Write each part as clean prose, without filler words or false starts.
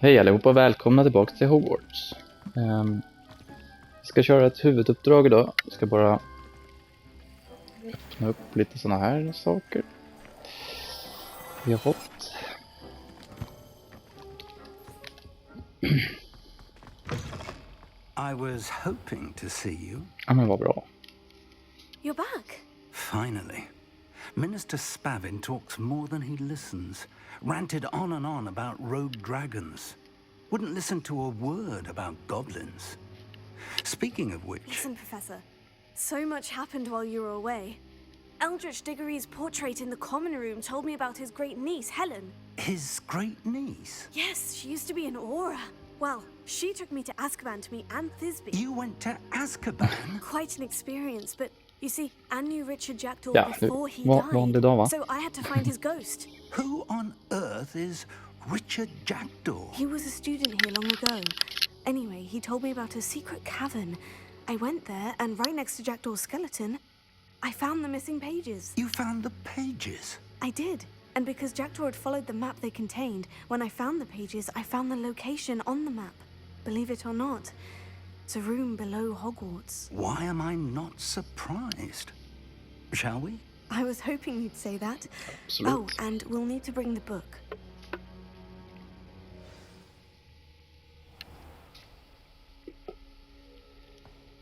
Hej allihopa och välkomna tillbaka till Hogwarts. Vi ska köra ett huvuduppdrag idag. Vi ska bara öppna upp lite såna här saker. Vi har fått. I was hoping to see you. Ja, men vad bra. You're back. Finally. Minister Spavin talks more than he listens. Ranted on and on about rogue dragons. Wouldn't listen to a word about goblins. Speaking of which... Listen, Professor. So much happened while you were away. Eldritch Diggory's portrait in the common room told me about his great niece, Helen. His great niece? Yes, she used to be an aura. Well, she took me to Azkaban to meet Anne Thisbe. You went to Azkaban? Quite an experience, but you see, Anne knew Richard Jackdaw Ja, before he died. vanlig dag, va? So I had to find his ghost. Who on earth is Richard Jackdaw? He was a student here long ago. Anyway, he told me about a secret cavern. I went there, and right next to Jackdaw's skeleton, I found the missing pages. You found the pages? I did. And because Jackdaw had followed the map they contained, when I found the pages, I found the location on the map. Believe it or not, it's a room below Hogwarts. Why am I not surprised? Shall we? I was hoping you'd say that. Absolutely. Oh, and we'll need to bring the book.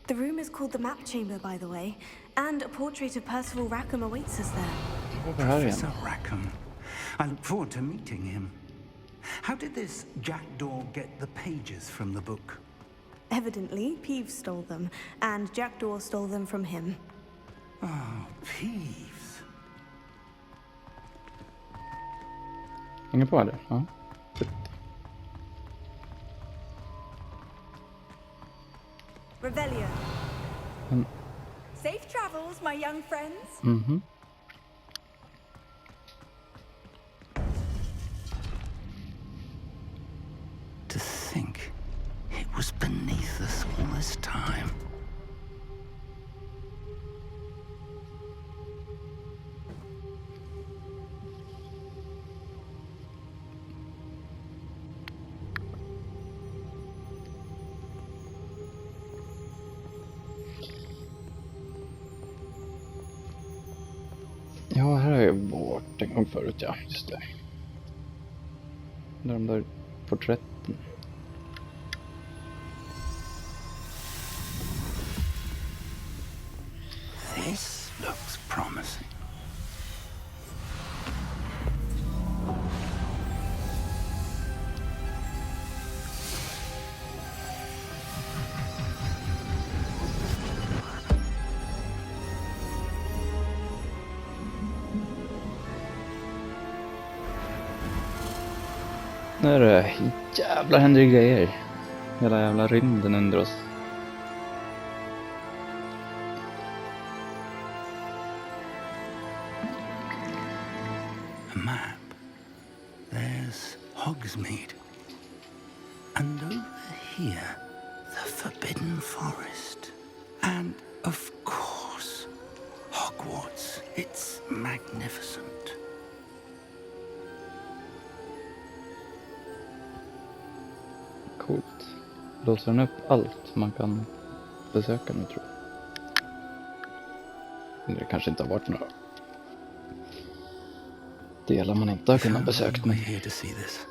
The room is called the Map Chamber, by the way, and a portrait of Percival Rackham awaits us there. Professor Rackham. I look forward to meeting him. How did this Jackdaw get the pages from the book? Evidently, Peeves stole them, and Jackdaw stole them from him. Oh, Peeves. Hänger på det? Ja. Revelio. Mm. Safe travels, my young friends. Mhm. To think it was beneath us all this time. Ja, här har jag varit en gång förut, ja. Just det. De där porträtten. This looks promising. Nu är det jävla händer grejer. Hela jävla rymden under oss. A map. There's Hogsmeade. And over here, the Forbidden Forest. And, of course, Hogwarts. It's magnificent. Coolt. Låser den upp allt man kan besöka nu, tror jag. Eller det kanske inte har varit några delar man inte har kunnat besöka. We're here to see this.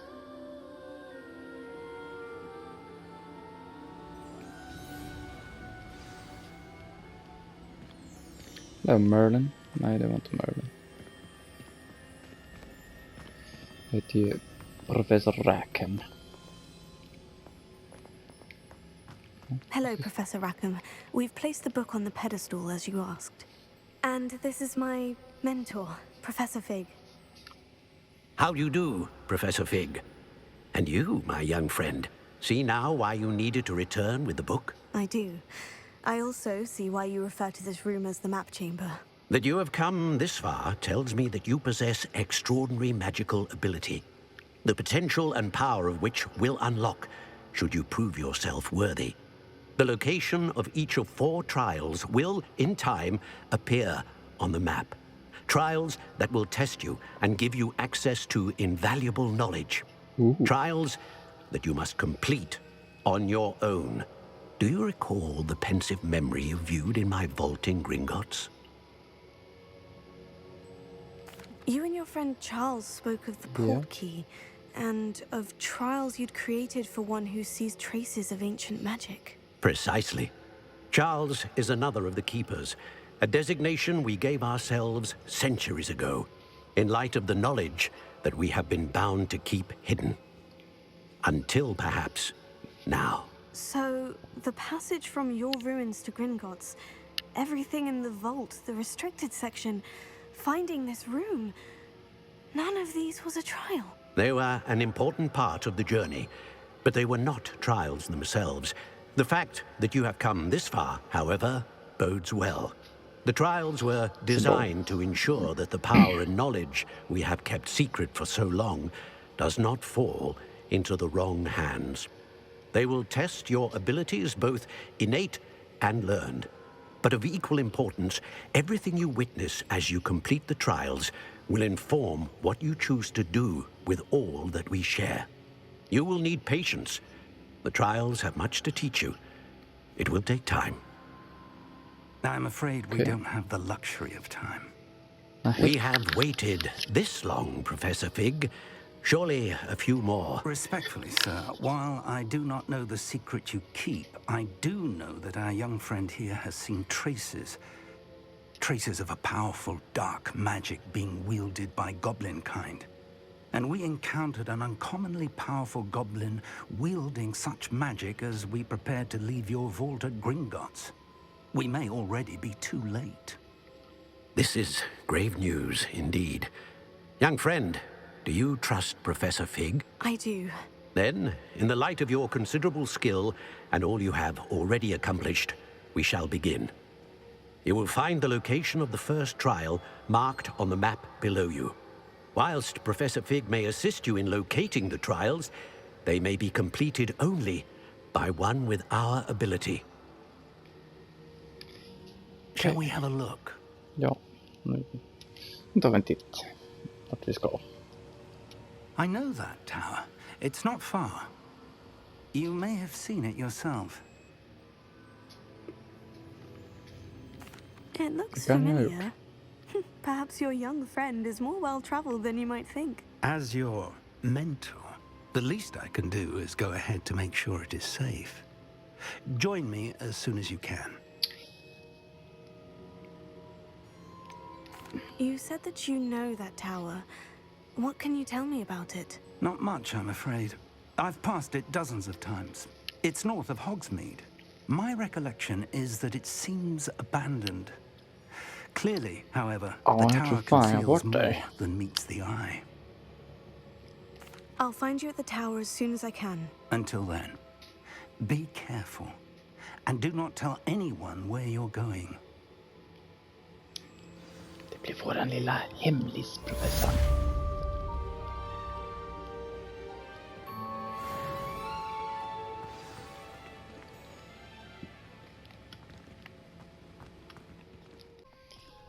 Det var Merlin. Nej, det var inte Merlin. Det heter ju Professor Rackham. Hello, Professor Rackham. We've placed the book on the pedestal as you asked. And this is my mentor, Professor Fig. How do you do, Professor Fig? And you, my young friend, see now why you needed to return with the book? I do. I also see why you refer to this room as the Map Chamber. That you have come this far tells me that you possess extraordinary magical ability, the potential and power of which will unlock should you prove yourself worthy. The location of each of 4 trials will, in time, appear on the map. Trials that will test you and give you access to invaluable knowledge. Trials that you must complete on your own. Do you recall the pensive memory you viewed in my vault in Gringotts? You and your friend Charles spoke of the port key and of trials you'd created for one who sees traces of ancient magic. Precisely. Charles is another of the keepers, a designation we gave ourselves centuries ago, in light of the knowledge that we have been bound to keep hidden. Until perhaps now. So, the passage from your ruins to Gringotts, everything in the vault, the restricted section, finding this room, none of these was a trial. They were an important part of the journey, but they were not trials themselves. The fact that you have come this far, however, bodes well. The trials were designed to ensure that the power and knowledge we have kept secret for so long does not fall into the wrong hands. They will test your abilities, both innate and learned. But of equal importance, everything you witness as you complete the trials will inform what you choose to do with all that we share. You will need patience. The trials have much to teach you. It will take time. I'm afraid we don't have the luxury of time. We have waited this long, Professor Fig. Surely a few more. Respectfully, sir, while I do not know the secret you keep, I do know that our young friend here has seen traces of a powerful dark magic being wielded by goblin kind. And we encountered an uncommonly powerful goblin wielding such magic as we prepared to leave your vault at Gringotts. We may already be too late. This is grave news indeed. Young friend, do you trust Professor Fig? I do. Then, in the light of your considerable skill and all you have already accomplished, we shall begin. You will find the location of the first trial marked on the map below you. Whilst Professor Fig may assist you in locating the trials, they may be completed only by one with our ability. Shall we have a look? Ja, nu tar vi en titt vart vi ska. I know that tower. It's not far. You may have seen it yourself. It looks Kan jag ha familiar. Perhaps your young friend is more well-traveled than you might think. As your mentor, the least I can do is go ahead to make sure it is safe. Join me as soon as you can. You said that you know that tower. What can you tell me about it? Not much, I'm afraid. I've passed it dozens of times. It's north of Hogsmeade. My recollection is that it seems abandoned. Clearly, however, the tower conceals more than meets the eye. I'll find you at the tower as soon as I can. Until then, be careful. And do not tell anyone where you're going. Det blir våran lilla hemlis, professor.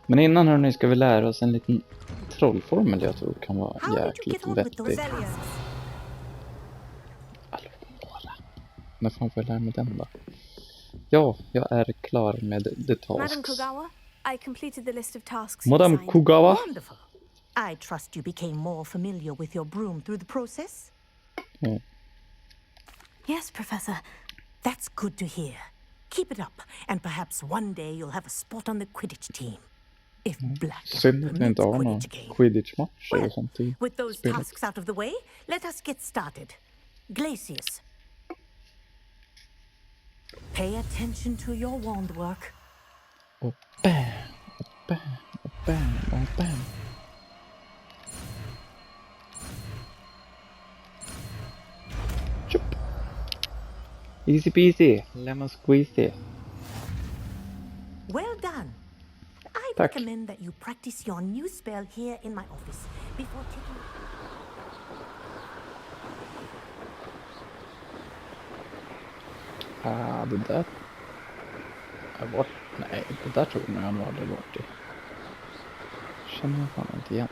Men innan hörni ska vi lära oss en liten trollformel jag tror kan vara jäkligt vettig. Allora. När fan får jag lära mig den då? Ja, jag är klar med the tasks. Madam Kogawa, I completed the list of tasks. Madam Kogawa? Wonderful. I trust you became more familiar with your broom through the process? Yes, Professor. That's good to hear. Keep it up, and perhaps one day you'll have a spot on the Quidditch team. If Black Synd att vi inte har någon Quidditch-match eller sånt i with those spelet. tasks out of the way, let us get started. Glacius. Pay attention to your wand work. Och bam, och bam, och bam, och bam. Chup. Easy peasy, lemon squeezy. Well done. I Tack. recommend that you practice your new spell here in my office before taking... Det där... Nej, det där tror jag nog aldrig varit i. Känner jag fan inte igen.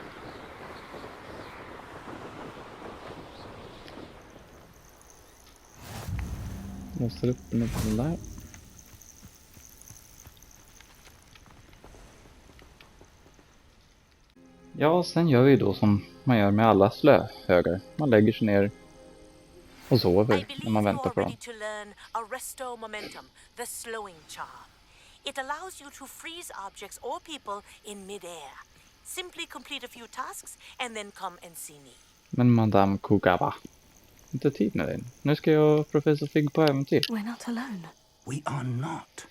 Låser upp den där. Ja, sen gör vi då som man gör med alla slöhögar. Man lägger sig ner och sover när man väntar på dem. to learn Arresto Momentum, the slowing charm. It allows you to freeze objects or people in midair. Simply complete a few tasks and then come and see me. Men Madame Kugawa, inte tid med dig. Nu ska jag och Professor Fig på äventyr. We're not alone. We are not.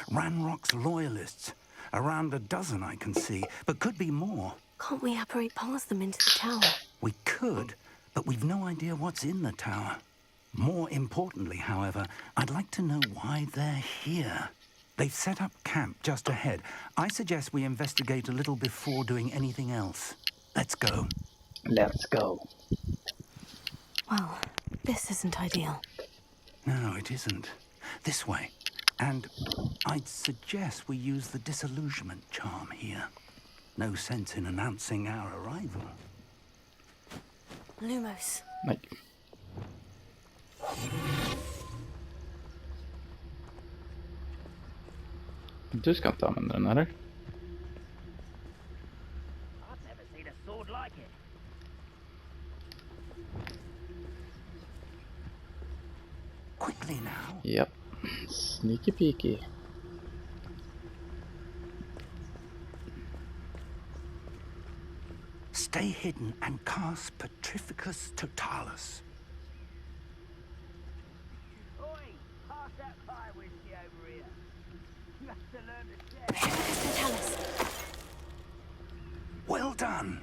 Ranrock's loyalists. Around a dozen I can see, but could be more. Can't we apparate past them into the tower? We could, but we've no idea what's in the tower. More importantly, however, I'd like to know why they're here. They've set up camp just ahead. I suggest we investigate a little before doing anything else. Let's go. Let's go. Well, this isn't ideal. No, it isn't. This way. And I'd suggest we use the disillusionment charm here. No sense in announcing our arrival. Lumos. Nej. Du ska inte använda den, eller? I've never seen a sword like it. Quickly now. Ja. Sneaky peeky. Stay hidden and cast Petrificus Totalis. Oi, pass that fire whiskey over here. You have to learn to share. Tell us. Well done.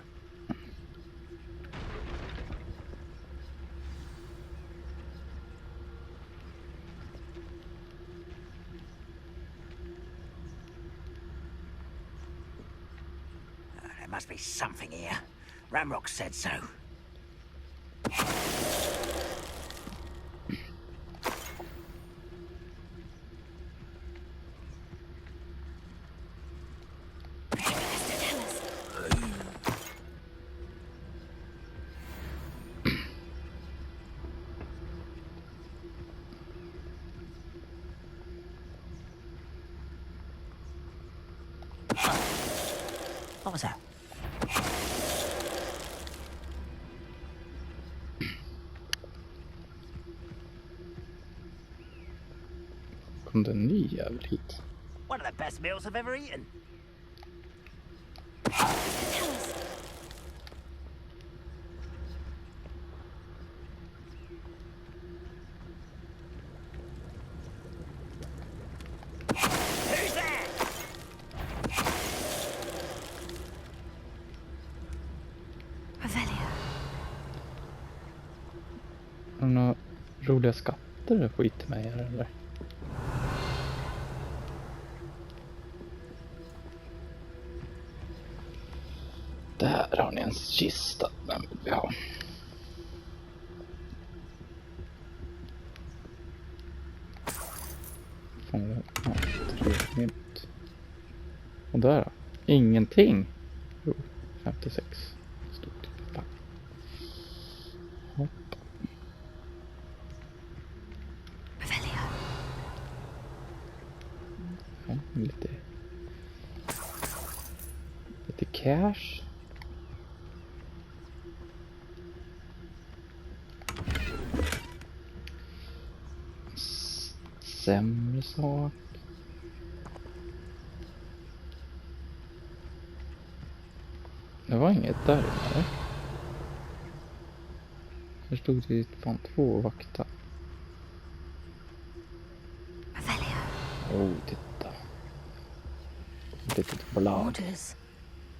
There must be something here. Ramrock said so. What was that? Kom det en ny jävel hit? One of the best meals I've ever eaten. Who's there? Revelio. Har du några roliga skatter och skit med er, eller? Där har ni en kista. Den vill vi ha. Ja, 3 mynt. Och där då? Ingenting. Jo, 56. Stort. Tack. Hopp. Revelio. Ja, lite cash. Sämre sak. Det var inget där inne. Här stod det fan 2 vakta. Oh, titta. Lite blad. Orders.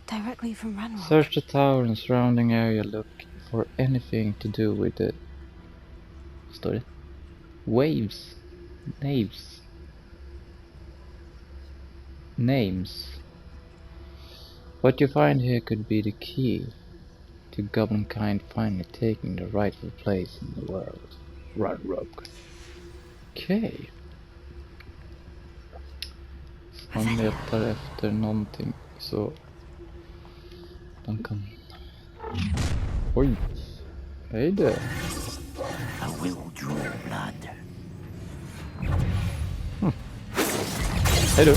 Directly from Ranrock. Search the tower and surrounding area. Look for anything to do with the... Står det? Waves. Names. What you find here could be the key to goblinkind finally taking the rightful place in the world. Ranrock. Okej. Så de letar efter någonting så de kan... Oj! Hej det! I will draw blood. Hej då.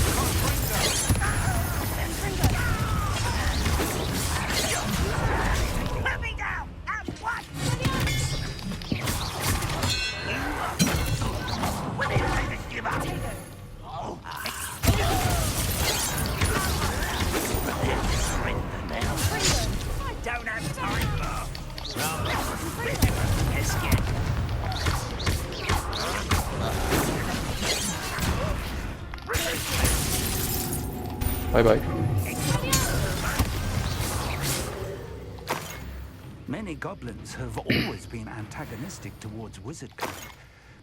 Bye bye. Many goblins have always been antagonistic towards wizard kind,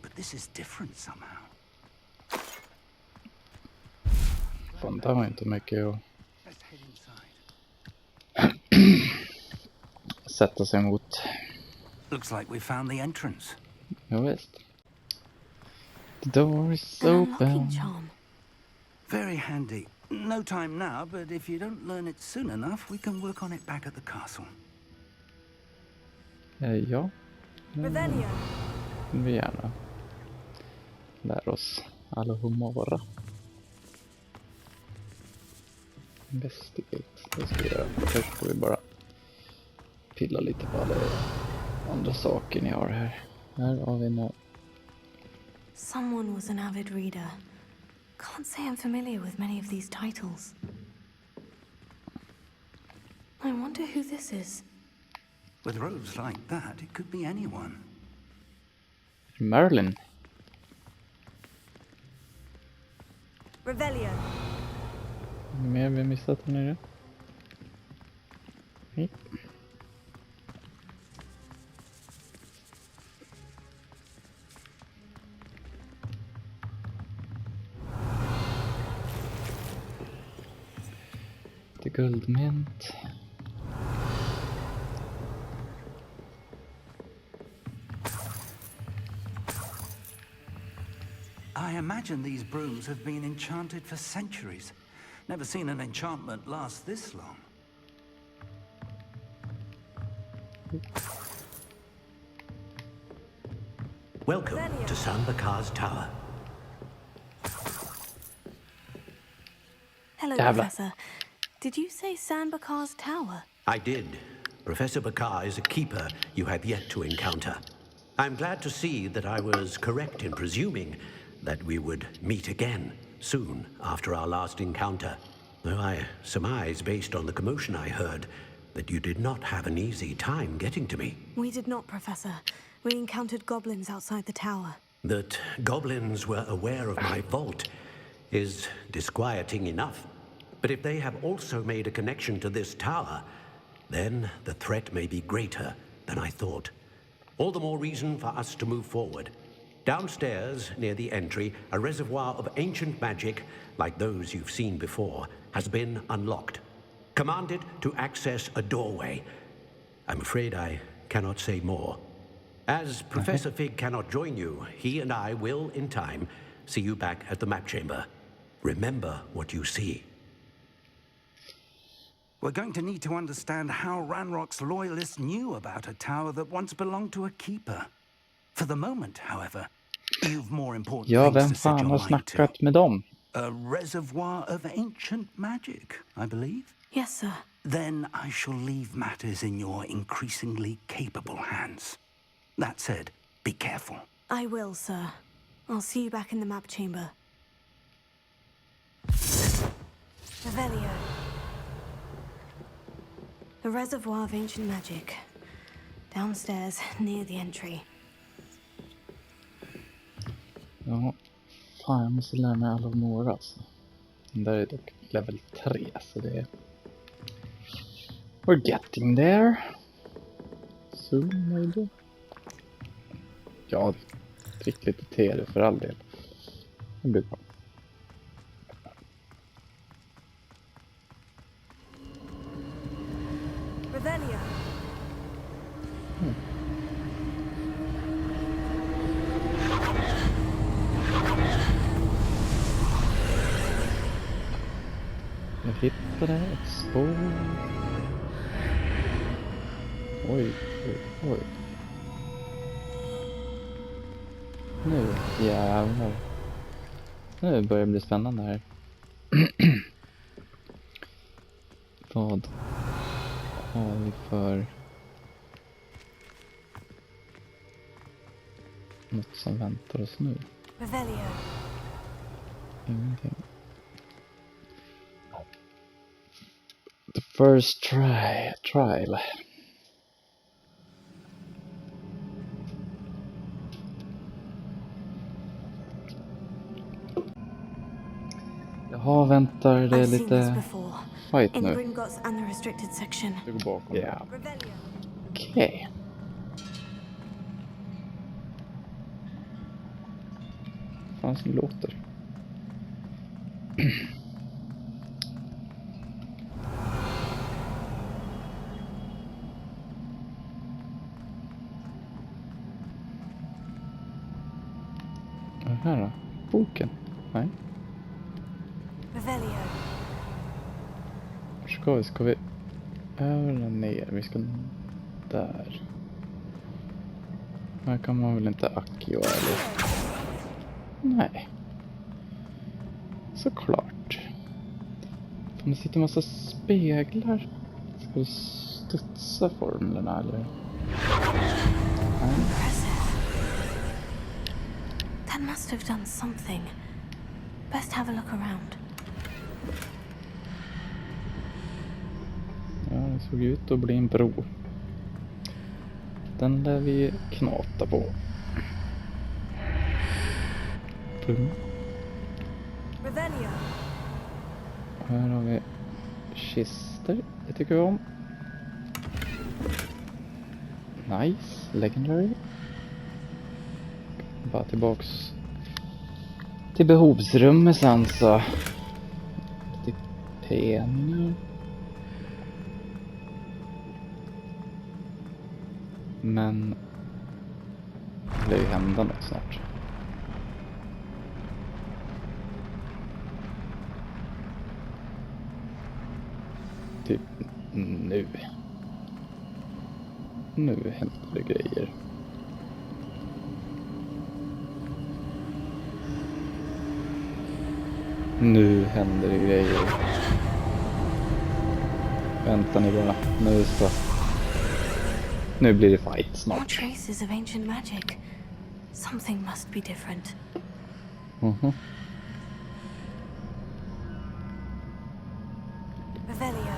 but this is different somehow. Fan, det var inte mycket att Let's head inside. sätta sig emot. Looks like we found the entrance. Ja, visst. The door is An unlocking open. charm. Very handy. No time now, but if you don't learn it soon enough, we can work on it back at the castle. Ja, Revelio. vi gärna lär oss alla humora. Investigate. Det ska vi göra. Först ska vi bara pilla lite på alla andra saker ni har här. Här har vi en... Someone was an avid reader. Can't say I'm familiar with many of these titles. I wonder who this is. With robes like that, it could be anyone. Merlin. Revelio. Mer vi har missat här nere. Hej. Det guldmynt. I imagine these brooms have been enchanted for centuries. Never seen an enchantment last this long. Welcome to Sanbakar's Tower. Hello, Jävlar. Professor. Did you say Sanbakar's Tower? I did. Professor Bakar is a keeper you have yet to encounter. I'm glad to see that I was correct in presuming that we would meet again soon after our last encounter. Though I surmise, based on the commotion I heard, that you did not have an easy time getting to me. We did not, Professor. We encountered goblins outside the tower. That goblins were aware of my vault is disquieting enough. But if they have also made a connection to this tower, then the threat may be greater than I thought. All the more reason for us to move forward. Downstairs, near the entry, a reservoir of ancient magic, like those you've seen before, has been unlocked. Commanded to access a doorway. I'm afraid I cannot say more. As Professor Fig cannot join you, he and I will, in time, see you back at the map chamber. Remember what you see. We're going to need to understand how Ranrock's loyalists knew about a tower that once belonged to a keeper. For the moment, however, you've more important Ja, things vem to set fan your har mind snackat to. med dem? A reservoir of ancient magic, I believe. Yes, sir. Then I shall leave matters in your increasingly capable hands. That said, be careful. I will, sir. I'll see you back in the map chamber. Revelio. A reservoir of ancient magic. Downstairs, near the entry. Ja, fan jag måste lära mig alla några alltså. Den där är dock level 3 så det är... We're getting there. Soon maybe. Ja, drick lite te för all del. Det blir bra. Revelio. Jag hittade ett spår. Oj, oj, oj. Nu, jävlar. Nu börjar det bli spännande här. Vad har vi för något som väntar oss nu? Revelio. Ingenting. The first trial. Jaha, väntar det I've seen this lite before. fight In nu? Gringotts and the restricted section. Det går bakom. Ja, Revelio. okej. Fan som låter. Vad är det här då? Boken? Nej. Revelio. Var ska vi? Ska vi över eller ner? Vi ska där. Här kan man väl inte Akio eller? Nej. Såklart. Fan, det sitter en massa speglar. Ska vi studsa formlerna eller? Nej. Impressive. That must have done something. Best have a look around. Ja, det såg ut att bli en bro. Den lär vi knata på. Pum. Revelio. Här har vi kister. Det tycker vi om. Nice. Legendary. Bara tillbaks till behovsrummet sen så. Lite pengar. Men det lär ju hända något snart. Typ nu. Nu händer det grejer. Nu händer det grejer. Vänta ni bara. Nu blir det fight More snart. traces of ancient magic. Something must be different. Mhm. Revelio.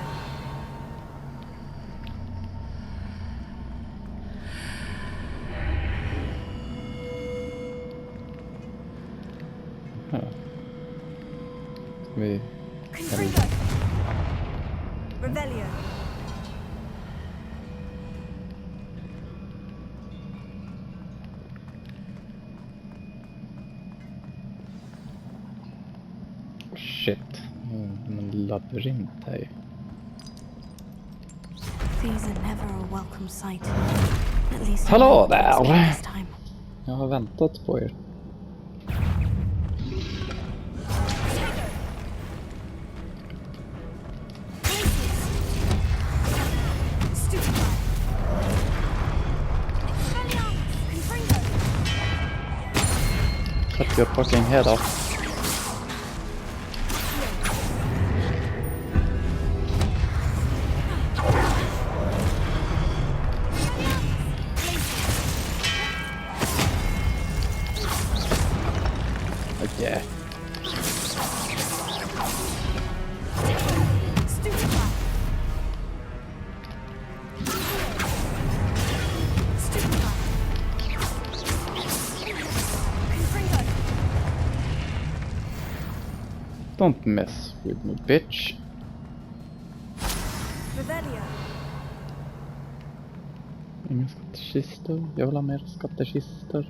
Här. Vi Confringo. Revelio. shit. En labyrint här ju. These are never a welcome sight. At least Hallå I know it's där! this time. Jag har väntat på er. Cut your fucking head off. Okay. Don't mess with me, bitch. Revelio. Inga skattkistor. Jag vill ha mer skattkistor.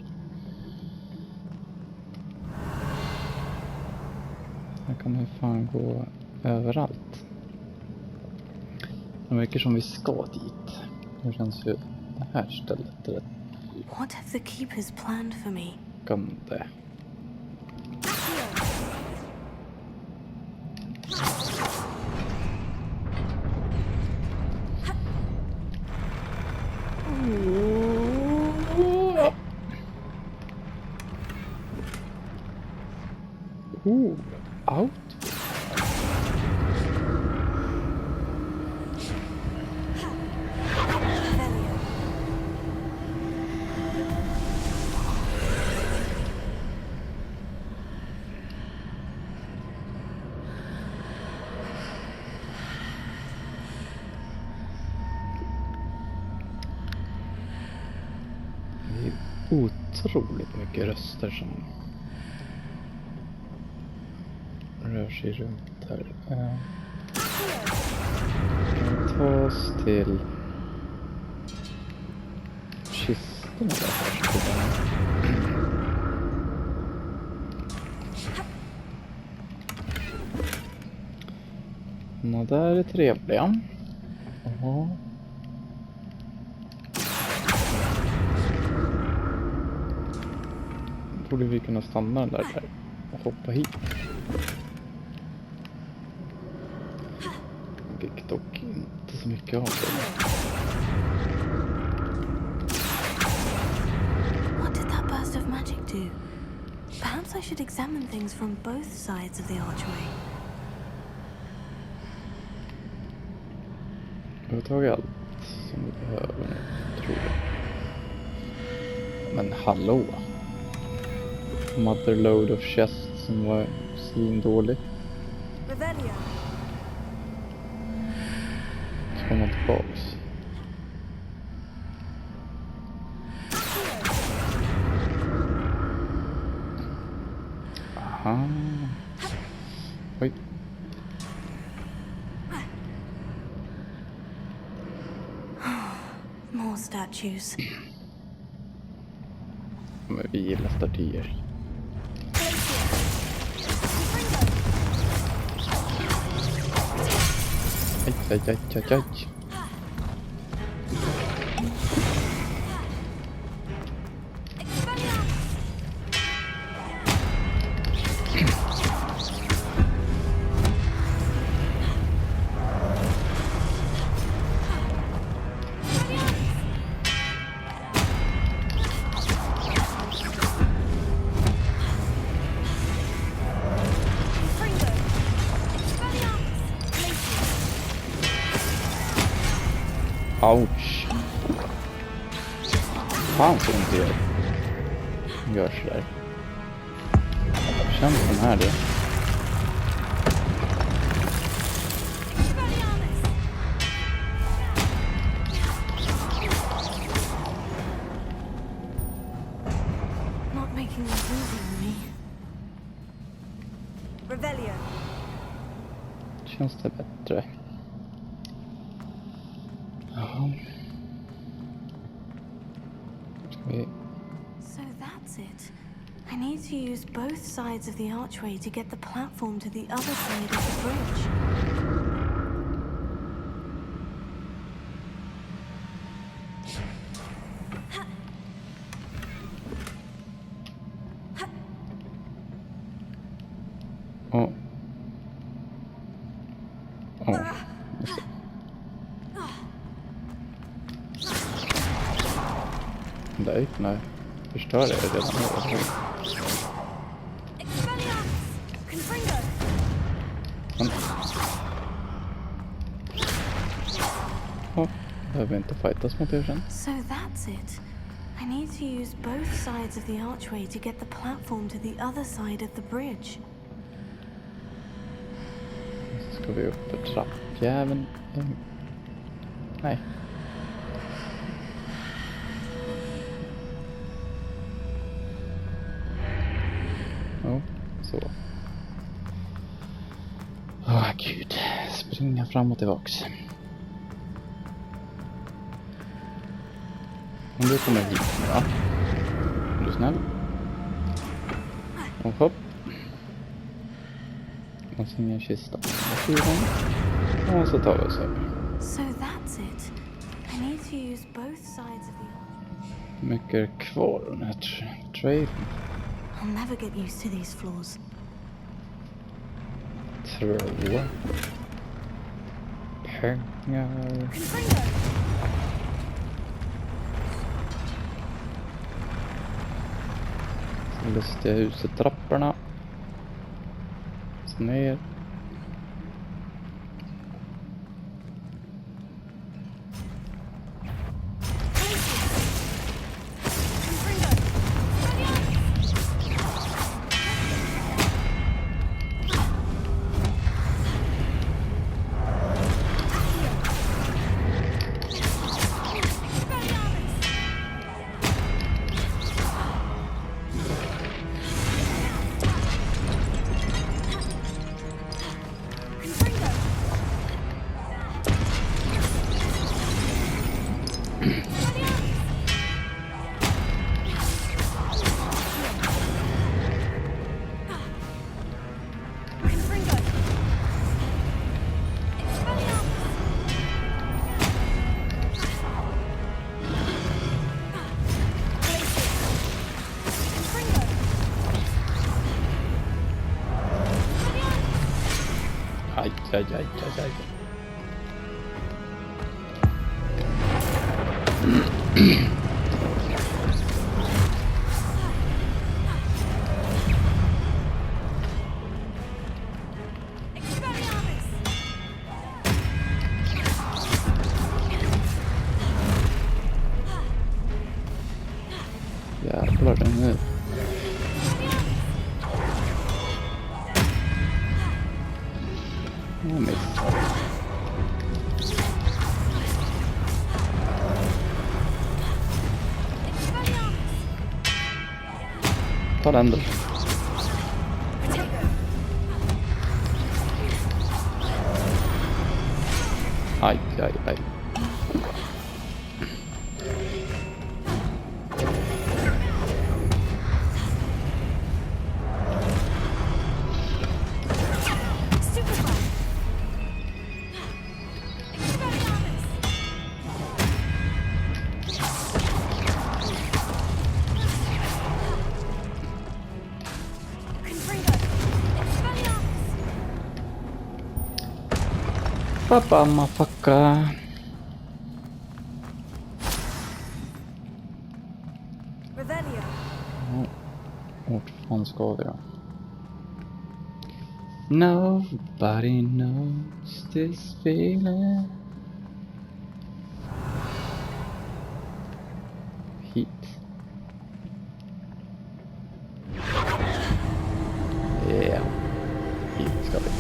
Här kan man ju fan gå överallt. Det verkar som vi ska dit. Det känns ju det här stället rätt What have the keepers planned for me? gande. Out. otroligt mycket röster som rör sig runt här. Kan vi ta oss till kistorna där först? Nå, där är trevliga. Jaha. Borde vi kunna stanna där och hoppa hit. Jag fick dock inte så mycket av det. What did that burst of magic do? Perhaps I should examine things from both sides of the archway. Jag har tagit allt som vi behöver nu, tror jag. Men hallå! Motherload of chest som var svindålig. Revelio. Så kommer man tillbaks. Aha. Oj. More statues. Men vi gillar statyer. Aj, aj, aj, aj, aj. Ouch. Fan så inte gör sådär. Känns den här det. Not making me easy on me. Revelio. Känns det bättre? Jaha. So that's it. I need to use both sides of the archway to get the platform to the other side of the bridge. Oh. Oh. Där gick den här. Förstör det redan nu. Behöver inte fightas mot er sen. So that's it. I need to use both sides of the archway to get the platform to the other side of the bridge. Så ska vi upp för trappjäveln. Nej. Ja, så. Åh gud. Springa fram och tillbaks. Om du kommer hit nu då. Är du snäll? Och hopp. Och så ner kistan. Och så tar vi oss över. So that's it. I need to use both sides of the archway. Hur mycket är kvar den här trailern? I'll never get used to these floors. Tror. Pengar. Så lustiga huset, trapporna. Så ner. Aj, aj, aj, aj, aj. Jävlar, den är... Jag missade. Ta den då. Aj, aj, aj. Pappa, mafaka. Revelio. Vart fan ska vi då? Nobody knows this feeling. Hit. Ja. Hit ska vi.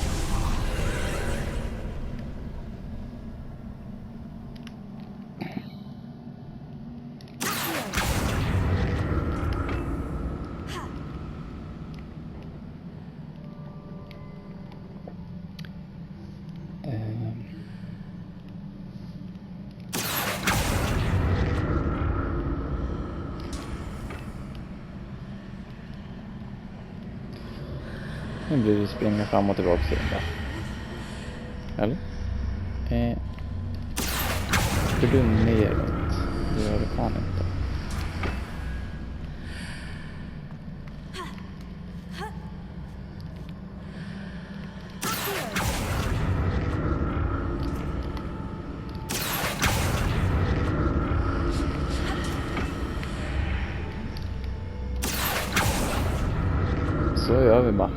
Nu blir vi springa fram och tillbaka till den där. Eller? Ska du neråt? Det gör det fan inte. Så gör vi bara.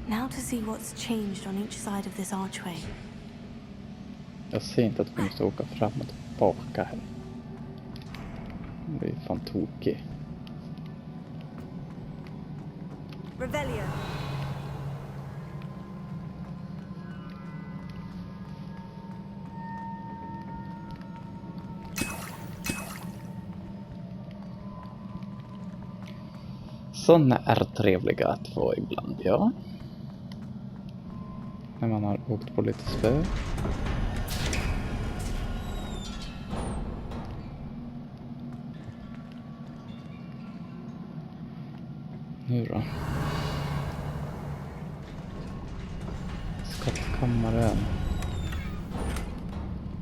Now to see what's changed on each side of this archway. Jag ser inte att vi måste åka fram och tillbaka här. Det är fan tokigt. Revelio. Sådana är trevliga att få ibland, ja. När man har åkt på lite spö. Nu då. Skattkammaren.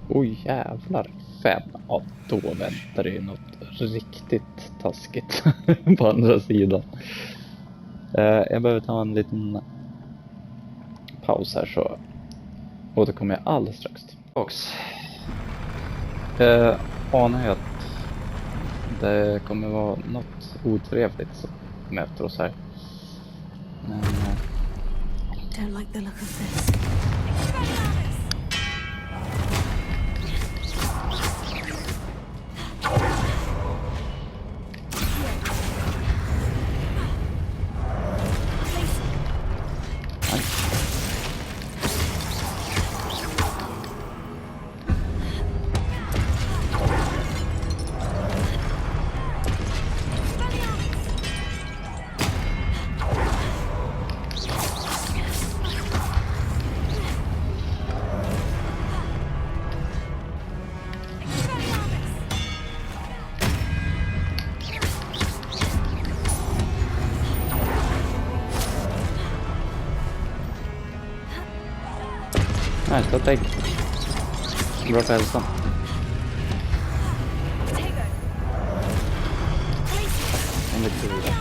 Oj jävlar. 5. Ja, då väntar det ju något riktigt taskigt på andra sidan. Jag behöver ta en liten paus här så återkommer jag alldeles strax tillbaks. Anar jag att det kommer vara något otrevligt som möter oss här. Men Don't like the look of this. nej, ta ett ägg. Bra för hälsan. En lite vidare.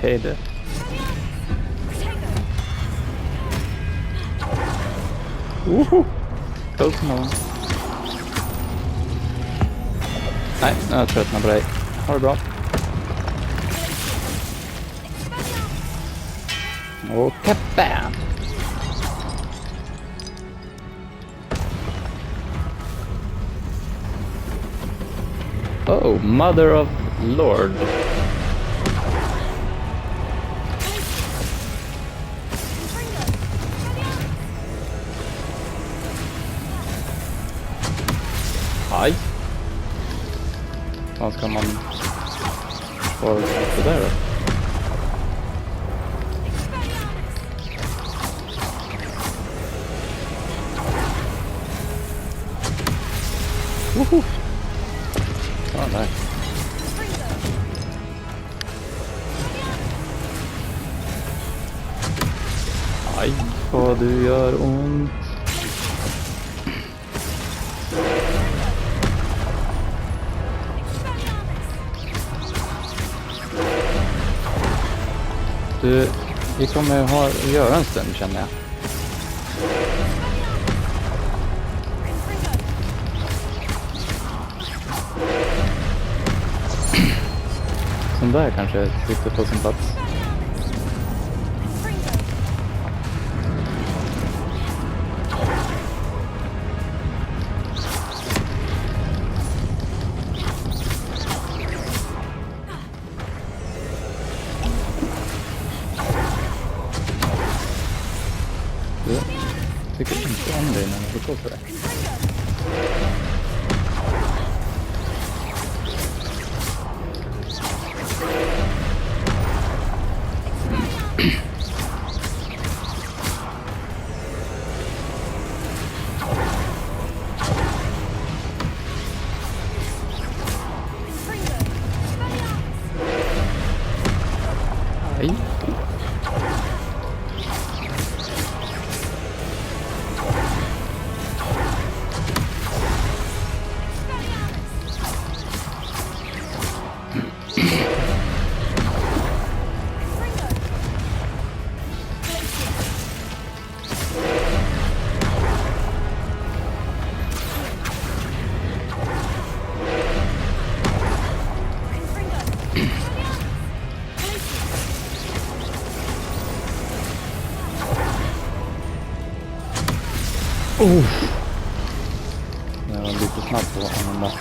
Hej du. Woho! Close no. Nej, nu är jag tröttnat på dig. Ha det bra. Och kabam! Oh, Mother of Lord. Aj. Vad ska man få det där då? Woho! Ja, där. Aj, vad du gör ont. Du, vi kommer göra en stund känner jag. Den där kanske sitter på sin plats. Jag tycker inte om dig när jag får på det. Aj. Jag var lite snabb på att använda.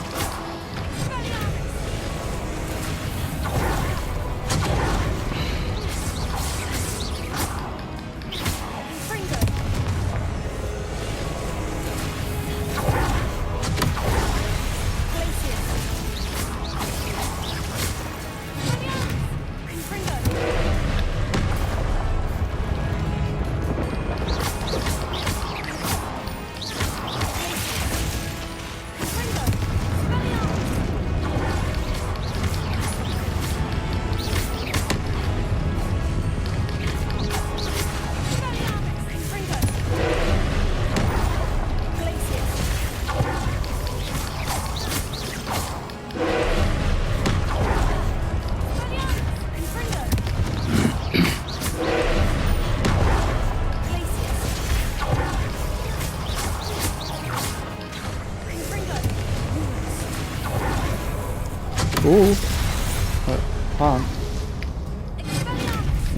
Fan.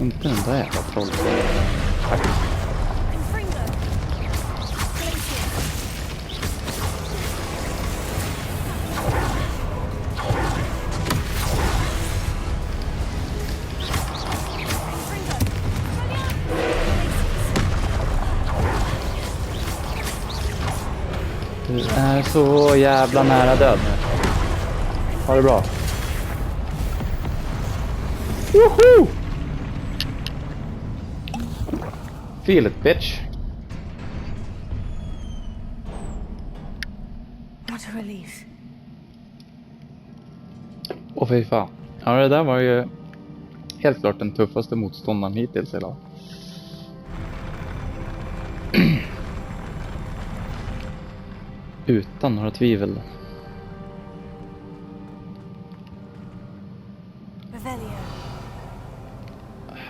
Inte den där jävla trollen. Tack. Du är så jävla nära död nu. Ha det bra. Woohoo! Feel it, bitch. What a relief. Åh fy fan. Ja, det där var ju helt klart den tuffaste motståndaren hittills idag. Utan några tvivel.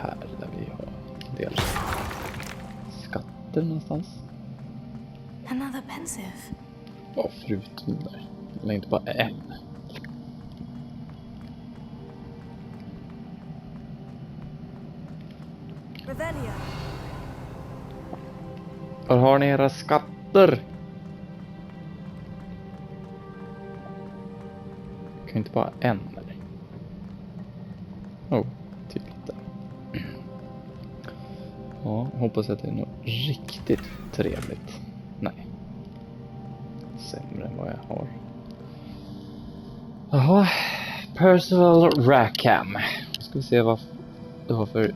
här där vi har en del skatter någonstans. Another pensive. Ja, förutom där. Eller inte bara en. Revelio. Var har ni era skatter? Kan inte bara en eller? Oh, tydligt där. Ja, hoppas att det är något riktigt trevligt. Nej. Sämre än vad jag har. Jaha. Percival Rackham. Ska vi se vad det var för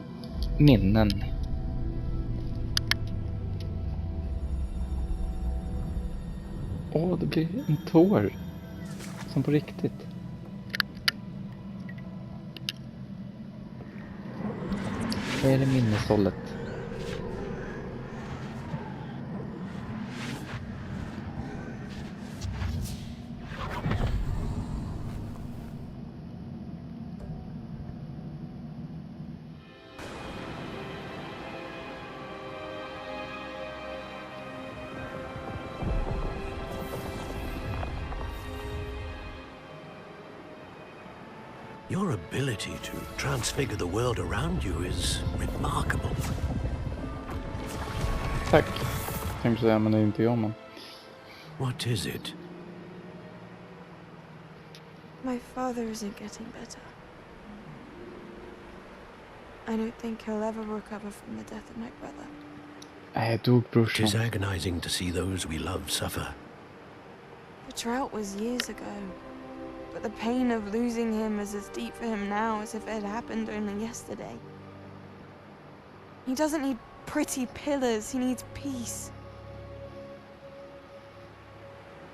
minnen. Åh, det blir en tår. Som på riktigt. Vad är det minneshållet? Your ability to transfigure the world around you is remarkable. Tack. Tänkte säga, men det är inte jag, man. What is it? My father isn't getting better. I don't think he'll ever recover from the death of my brother. Nej, dog brorsan. It is agonizing to see those we love suffer. The drought was years ago. But the pain of losing him is as deep for him now as if it had happened only yesterday. He doesn't need pretty pillars, he needs peace.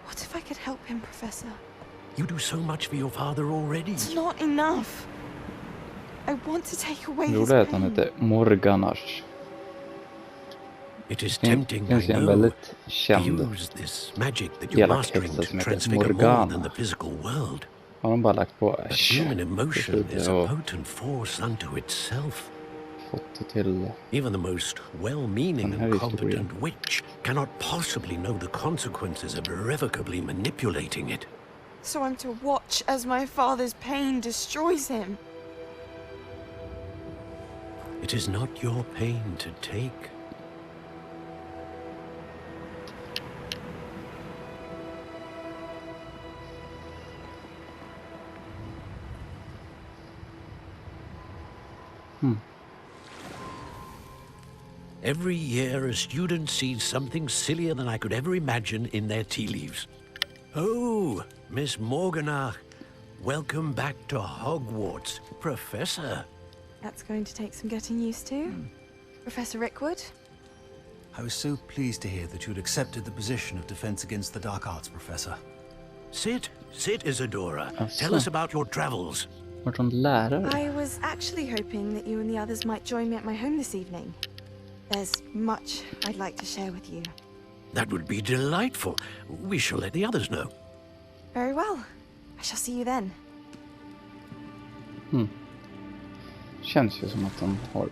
What if I could help him, Professor? You do so much for your father already. It's not enough. I want to take away his Gjorde att han pain. hette Morganars. It is Det tempting, I finns ju en know, väldigt to känd use this magic that you're elak mastering häxa to som heter transfigure more Morgana. than the physical world. Har de bara lagt på But human emotion is a och potent force unto itself. fått det till. Even the most well-meaning Den här and historien. competent witch cannot possibly know the consequences of irrevocably manipulating it. So I'm to watch as my father's pain destroys him. It is not your pain to take. Every year, a student sees something sillier than I could ever imagine in their tea leaves. Oh, Miss Morgana, welcome back to Hogwarts, Professor. That's going to take some getting used to. Professor Rickwood? I was so pleased to hear that you'd accepted the position of Defense Against the Dark Arts, Professor. Sit, Isadora. Asså. Tell us about your travels. Vart hon lärare? I was actually hoping that you and the others might join me at my home this evening. There's much I'd like to share with you. That would be delightful. We shall let the others know. Very well. I shall see you then. Känns ju som att de har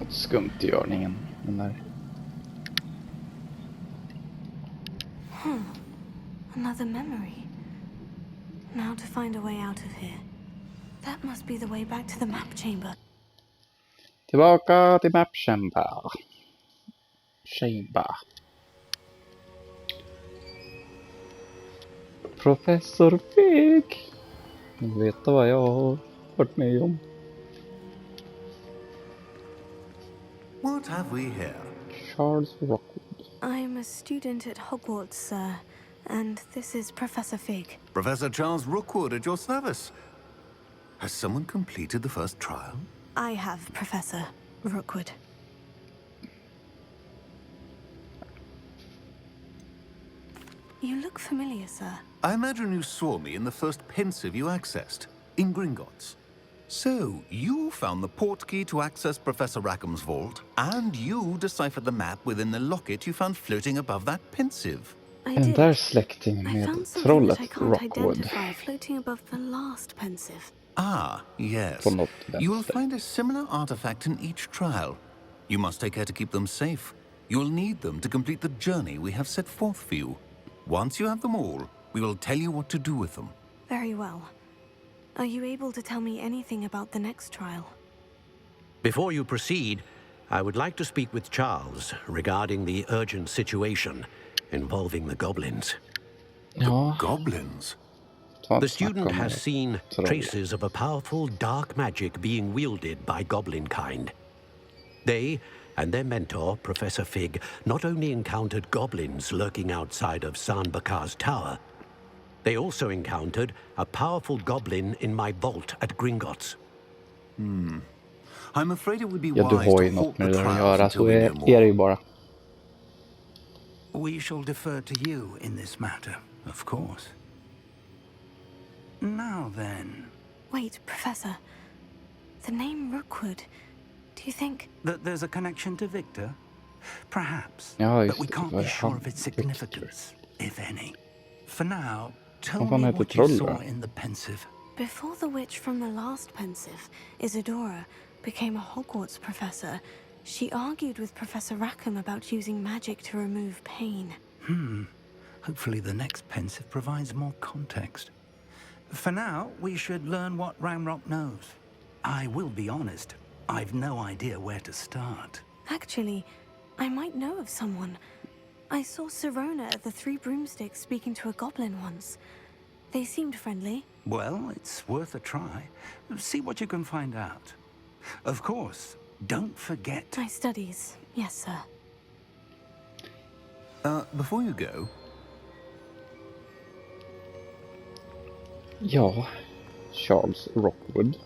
något skumt i görningen. Den där. Another memory. Now to find a way out of here. That must be the way back to the map chamber. Tillbaka till Map Chamber. Professor Fig. Ni vet vad jag har varit med om. What have we here? Charles Rockwood. I'm a student at Hogwarts, sir. And this is Professor Fig. Professor Charles Rookwood at your service. Has someone completed the first trial? I have, Professor Rookwood. You look familiar, sir. I imagine you saw me in the first pensive you accessed, in Gringotts. So, you found the portkey to access Professor Rackham's vault, and you deciphered the map within the locket you found floating above that pensive. I Den där släktingen I med found something trollet that I can't Rockwood. identify floating above the last pensive. Ah, yes. På något You will vänster. find a similar artifact in each trial. You must take care to keep them safe. You'll need them to complete the journey we have set forth for you. Once you have them all, we will tell you what to do with them. Very well. Are you able to tell me anything about the next trial? Before you proceed, I would like to speak with Charles regarding the urgent situation involving the goblins. Ja, Goblins? ta The ett snack student om has det. seen Troll. traces of a powerful dark magic being wielded by goblin kind. They and their mentor, Professor Fig, not only encountered goblins lurking outside of Sanbakar's tower, they also encountered a powerful goblin in my vault at Gringotts. I'm afraid it would be Ja, du wise har ju to något halt med the det där att trials göra, until så we är know det more. ju bara. We shall defer to you in this matter, of course. Now then, Wait, Professor. The name Rookwood. Do you think... that there's a connection to Victor? Perhaps, Ja, but just we det. can't Vad be är sure han? of its significance, if any. For now, tell Vad fan me heter what you troll saw då? in the pensive. Before the witch from the last pensive, Isadora, became a Hogwarts professor, she argued with Professor Rackham about using magic to remove pain. Hopefully the next pensive provides more context. For now, we should learn what Ranrock knows. I will be honest, I've no idea where to start. Actually, I might know of someone. I saw Sirona at the Three Broomsticks speaking to a goblin once. They seemed friendly. Well, it's worth a try. See what you can find out. Of course, don't forget. My studies. Yes, sir. Before you go, Ja, Charles Rockwood.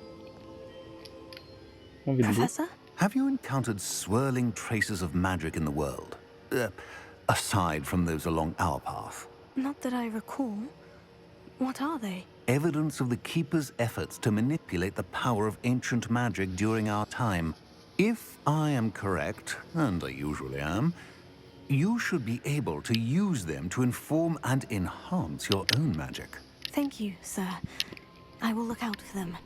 Vad vill du? Professor? have you encountered swirling traces of magic in the world? Aside from those along our path. Not that I recall. What are they? Evidence of the Keeper's efforts to manipulate the power of ancient magic during our time. If I am correct, and I usually am, you should be able to use them to inform and enhance your own magic. Thank you, sir. I will look out for them.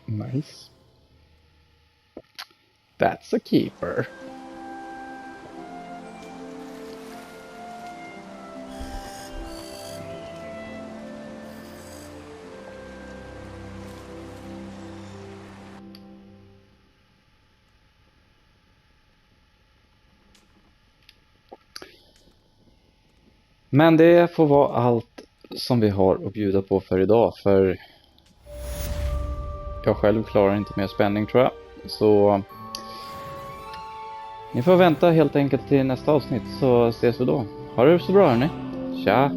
Nice. That's a keeper. Men det får vara allt som vi har att bjuda på för idag, för jag själv klarar inte mer spänning tror jag. Så ni får vänta helt enkelt till nästa avsnitt, så ses vi då. Ha det så bra hörni. Tja!